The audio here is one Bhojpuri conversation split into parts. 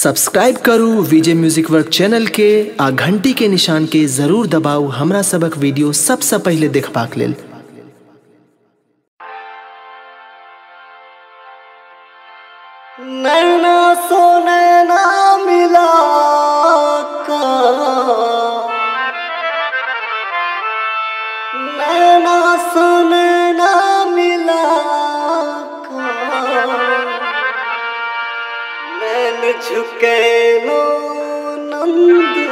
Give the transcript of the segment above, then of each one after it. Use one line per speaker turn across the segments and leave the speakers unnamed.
सब्सक्राइब करू विजय म्यूजिक वर्क चैनल के आ घंटी के निशान के जरूर दबाऊ हमरा सबक वीडियो सबसे पहले देखबाक लेल।
नैना सोने ना मिला का, नैना सोने ना मिला का, नैन झुके लो नंदिनी,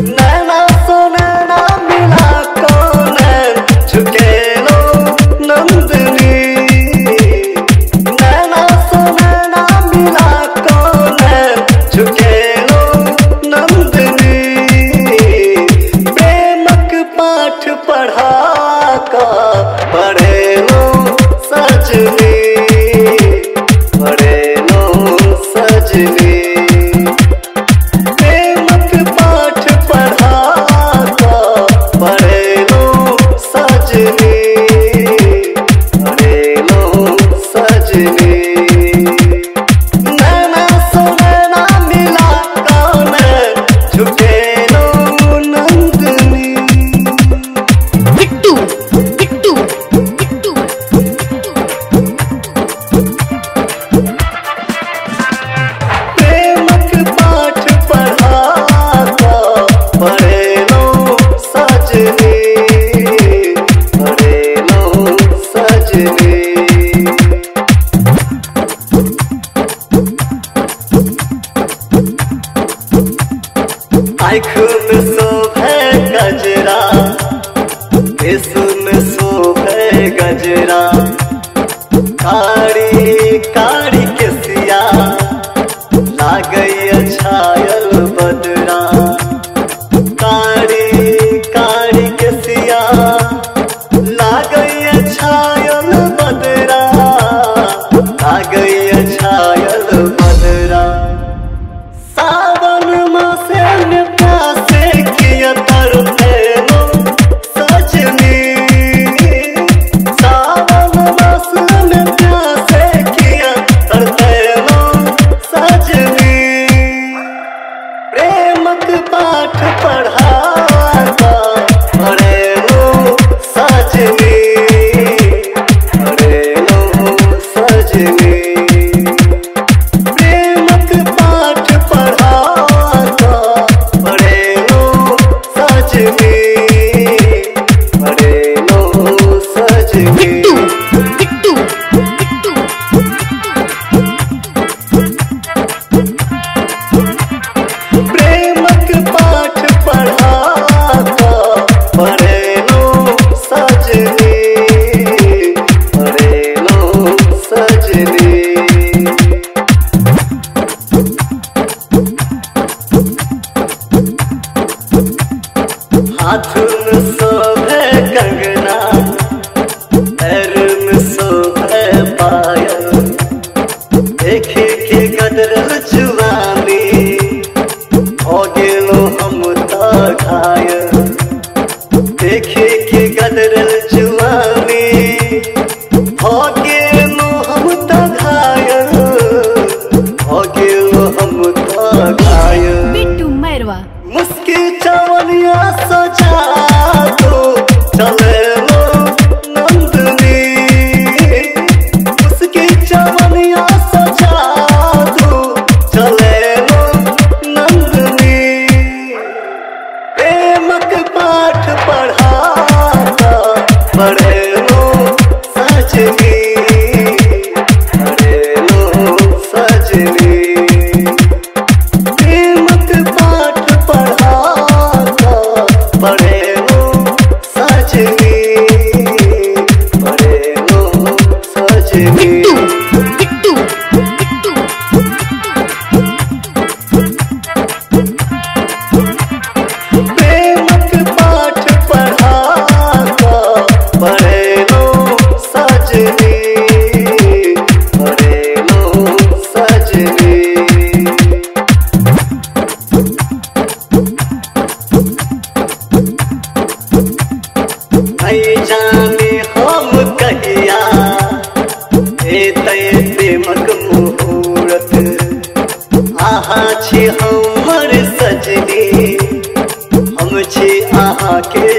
नैना सोने ना मिला को, नैन झुके लो नंदिनी, नैना सोने ना मिला को, नैन झुके लो नंदिनी, प्रेमक पाठ पढ़ा का पढ़े लो सजनी, पढ़े लो सजनी, प्रेमक पाठ पढ़ा का पढ़े लो सजनी, पढ़े लो सजनी, नैना सोने ना मिला का, नैन झुके लो नंदिनी।
बिट्टू बिट्टू बिट्टू
प्रेमक पाठ पढ़ा का पढ़े लो सजनी, पढ़े लो सजनी, आँख में शोभे गजरा, में शोभे गजरा, कारी कारी केसिया लागई छायल बदरा, कारी कारी केसिया लागई छायल बदरा, लागई छायल बदरा, सावन मासे में प्यासे किया तरफे लो सजनी, सावन मास में प्यासे किया तरफे लो सजनी, प्रेमक पाठ पढ़ा का पढ़े लो सजनी, पढ़े लो सजनी, प्रेमक पाठ पढ़ा का पढ़े लो सजनी, पढ़े लो सजनी।
बिट्टू बिट्टू बिट्टू
प्रेमक पाठ पढ़ा का पढ़े लो सजनी, पढ़े लो सजनी, हाथ में शोभे कंगना, पैर में शोभे पायल, देखे के गदरल जुवानी, हो गेलो हम त घायल, देखे के गदरल जुवानी, हो गेलो हम त घायल, हो गेलो हम त घायल,
बिट्टू मैरवा
मुस्की चवनिया सजा दो चले लो नंदिनी, मुस्की चवनिया सजा दो चले लो नंदिनी, प्रेमक पाठ पढ़ा का पढ़े लो सजनी, पढ़े लो सजनी, प्रेमक पाठ पढ़ा का पढ़े लो सजनी, पढ़े लो सजनी।
बिट्टू बिट्टू बिट्टू
प्रेमक पाठ पढ़ा का पढ़े लो सजनी, पढ़े लो सजनी, नहीं जाने हम कहिया हेतै प्रेमक मुहूर्त। अहाँ छी हमर सजनी, हम छी अहाँके